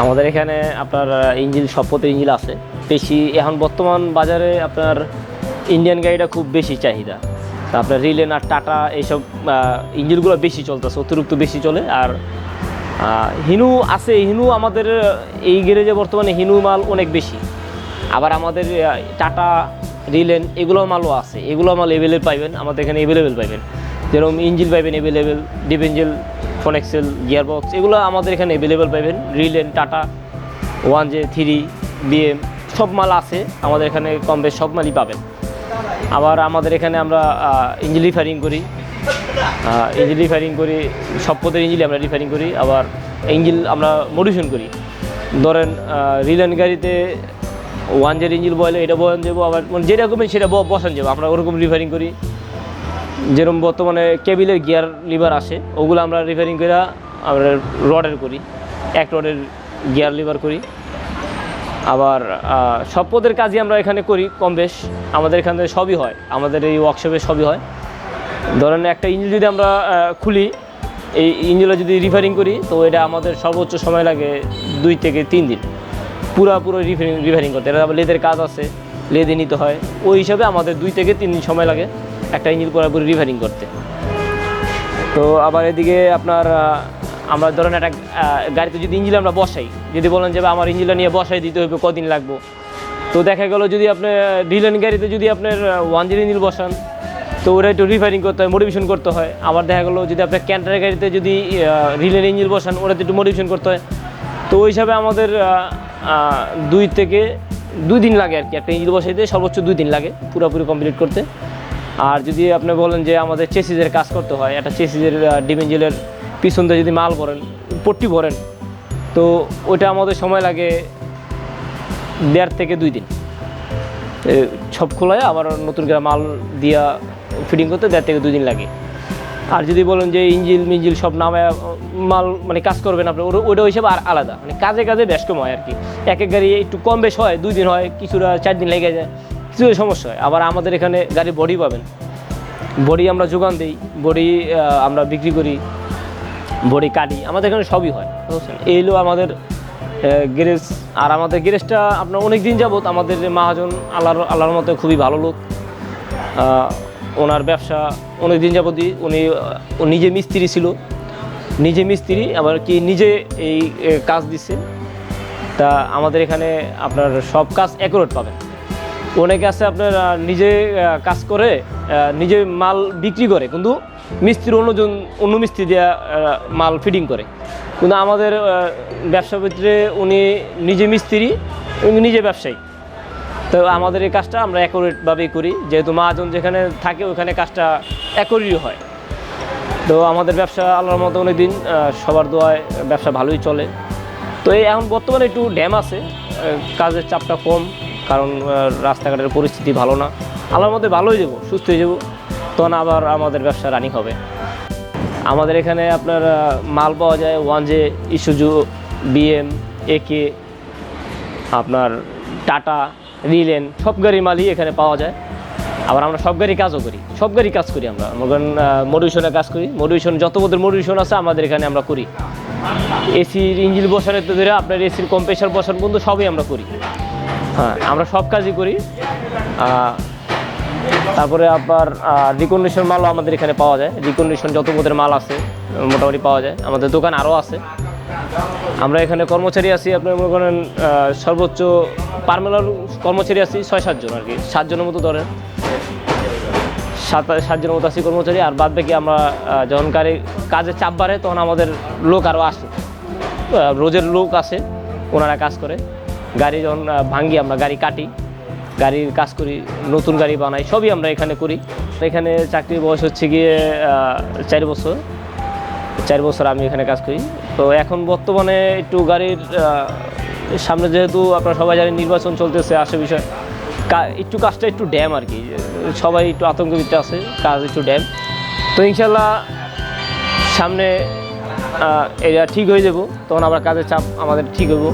আমাদের এখানে আপনার ইঞ্জিন সব পথের ইঞ্জিন আছে বেশি। এখন বর্তমান বাজারে আপনার ইন্ডিয়ান গাড়িটা খুব বেশি চাহিদা। আপনার রিলেন আর টাটা এইসব ইঞ্জিনগুলো বেশি চলতেছে, অতিরিক্ত বেশি চলে। আর হিনু আছে, হিনু আমাদের এই গ্যারেজে বর্তমানে হিনু মাল অনেক বেশি। আবার আমাদের টাটা রিলেন এগুলো মালও আছে, এগুলো মাল অ্যাভেলেবল পাইবেন আমাদের এখানে, অ্যাভেলেবেল পাইবেন। যেরকম ইঞ্জিন পাইবেন অ্যাভেলেবেল, ডিপ ইঞ্জিন, ফোনেক্সেল, গিয়ারবক্স এগুলো আমাদের এখানে অ্যাভেলেবেল পাইবেন। রিলেন, টাটা, 1J, 3, BM সব মাল আছে আমাদের এখানে, কম বেশ সব মালই পাবেন। আবার আমাদের এখানে আমরা ইঞ্জিন রিফারিং করি, সব পথের ইঞ্জিন আমরা রিফারিং করি। আবার ইঞ্জিন আমরা মডিফিকেশন করি। ধরেন রিলেন গাড়িতে 1J ইঞ্জিন বলে এটা বসান যাবো, আবার মানে যেরকমই সেটা বসান যাবো, আমরা ওরকম রিফারিং করি। যেরকম বর্তমানে কেবিলের গিয়ার লিভার আসে ওগুলো আমরা রিফারিং করে আমরা রডের করি, এক রডের গিয়ার লিভার করি। আবার সব পদের কাজই আমরা এখানে করি কম বেশ, আমাদের এখানে সবই হয়, আমাদের এই ওয়ার্কশপে সবই হয়। ধরেন একটা ইঞ্জিন যদি আমরা খুলি, এই ইঞ্জিনটা যদি রিফারিং করি তো এটা আমাদের সর্বোচ্চ সময় লাগে 2 থেকে 3 দিন পুরো রিফারিং করতে। এটা আবার লেদের কাজ আছে, লেদে নিতে হয়, ওই হিসাবে আমাদের 2 থেকে 3 দিন সময় লাগে একটা ইঞ্জিন পুরোপুরি রিফারিং করতে। তো আবার এদিকে আপনার আমরা ধরেন একটা গাড়িতে যদি ইঞ্জিন আমরা বসাই, যদি বলেন যে আমার ইঞ্জিনটা নিয়ে বসাই দিতে হবে কদিন লাগবো, তো দেখা গেল যদি আপনার রিলেন গাড়িতে যদি আপনার 1J ইঞ্জিন বসান তো ওটা একটু রিফারিং করতে হয়, মডিফিকেশন করতে হয়। আবার দেখা গেলো যদি আপনার ক্যান্টারের গাড়িতে যদি রিলেন ইঞ্জিন বসান ওটাতে একটু মডিফিকেশন করতে হয়। তো ওই হিসাবে আমাদের 2 থেকে 2 দিন লাগে আর কি, একটা ইঞ্জিন বসাইতে সর্বোচ্চ 2 দিন লাগে পুরোপুরি কমপ্লিট করতে। আর যদি আপনি বলেন যে আমাদের চেসিসের কাজ করতে হয়, একটা চেসিসের ডিপ ইঞ্জিনের পিছন দিয়ে যদি মাল ভরেন, পট্টি ভরেন, তো ওইটা আমাদের সময় লাগে 1.5 থেকে 2 দিন সব খোলায় আবার নতুন করে মাল দিয়া ফিটিং করতে 1.5 থেকে 2 দিন লাগে। আর যদি বলেন যে ইঞ্জিল সব নামে মাল মানে কাজ করবেন আপনি, ওইটা হিসাবে আর আলাদা, মানে কাজে বেশ কম হয় আর কি। এক গাড়ি একটু কম বেশ হয়, 2 দিন হয়, কিছুটা 4 দিন লেগে যায়, কিছু সমস্যা হয়। আবার আমাদের এখানে গাড়ি বডি পাবেন, বডি আমরা যোগান দিই, বডি আমরা বিক্রি করি, বডি কাটি, আমাদের এখানে সবই হয় বুঝছেন। এই হলো আমাদের গ্যারেজ। আর আমাদের গ্যারেজটা আপনার অনেক দিন যাবত আমাদের মহাজন আল্লাহর মতো খুবই ভালো লোক, ওনার ব্যবসা অনেক দিন যাবতই, উনি নিজে মিস্ত্রি ছিল, আবার কি নিজে এই কাজ দিচ্ছে। তা আমাদের এখানে আপনার সব কাজ অ্যাকুরেট পাবেন। অনেকে আছে আপনার নিজে কাজ করে নিজে মাল বিক্রি করে, কিন্তু মিস্ত্রি অন্য মিস্ত্রি দিয়ে মাল ফিটিং করে। কিন্তু আমাদের ব্যবসা ক্ষেত্রে উনি নিজে মিস্ত্রি, নিজে ব্যবসায়ী। তো আমাদের এই কাজটা আমরা অ্যাকুরেটভাবেই করি, যেহেতু মহাজন যেখানে থাকে ওখানে কাজটা অ্যাকুরেটই হয়। তো আমাদের ব্যবসা আল্লাহর মতো অনেক দিন সবার দোয়ায় ব্যবসা ভালোই চলে। তো এই এখন বর্তমানে একটু ড্যাম আছে, কাজের চাপটা কম, কারণ রাস্তাঘাটের পরিস্থিতি ভালো না। আল্লাহর মধ্যে ভালো হয়ে যাবো, সুস্থ হয়ে যাবো, তখন আবার আমাদের ব্যবসা রানিং হবে। আমাদের এখানে আপনার মাল পাওয়া যায় 1J, ইসুজু, BM, AK, আপনার টাটা, রিলেন সব গাড়ির মালই এখানে পাওয়া যায়। আবার আমরা সব গাড়ি কাজও করি, আমরা মডিফিকেশনের কাজ করি। মডিফিকেশন যত পদের মডিফিকেশন আছে আমাদের এখানে আমরা করি। এসির ইঞ্জিন বসানোর তো ধরে আপনার এসির কম্প্রেসার বসানো পর্যন্ত সবই আমরা করি। হ্যাঁ, আমরা সব কাজই করি। তারপরে আপনার রিকন্ডিশন মালও আমাদের এখানে পাওয়া যায়, রিকন্ডিশন যত পদের মাল আছে মোটামুটি পাওয়া যায়। আমাদের দোকান আরও আছে। আমরা এখানে কর্মচারী আছি আপনার মনে করেন সর্বোচ্চ পার্মানেন্ট কর্মচারী আছি 6-7 জন আর কি, 7 জনের মতো ধরেন, 7 জনের মতো আছি কর্মচারী। আর বাদ বাকি আমরা যখন কাজের চাপ বাড়ে তখন আমাদের লোক আরও আসে, রোজের লোক আসে, ওনারা কাজ করে। গাড়ি যখন ভাঙ্গি আমরা গাড়ি কাটি, গাড়ির কাজ করি, নতুন গাড়ি বানাই, সবই আমরা এখানে করি। এখানে চাকরির বয়স হচ্ছে গিয়ে 4 বছর আমি এখানে কাজ করি। তো এখন বর্তমানে একটু গাড়ির সামনে যেহেতু আপনারা সবাই জানেন নির্বাচন চলতেছে, আসে বিষয় একটু কাজটা একটু ড্যাম আর কি, সবাই একটু আতঙ্কিত আছে, কাজ একটু ড্যাম। তো ইনশাল্লাহ সামনে এটা ঠিক হয়ে যাব, তখন আবার কাজের চাপ আমাদের ঠিক হইব।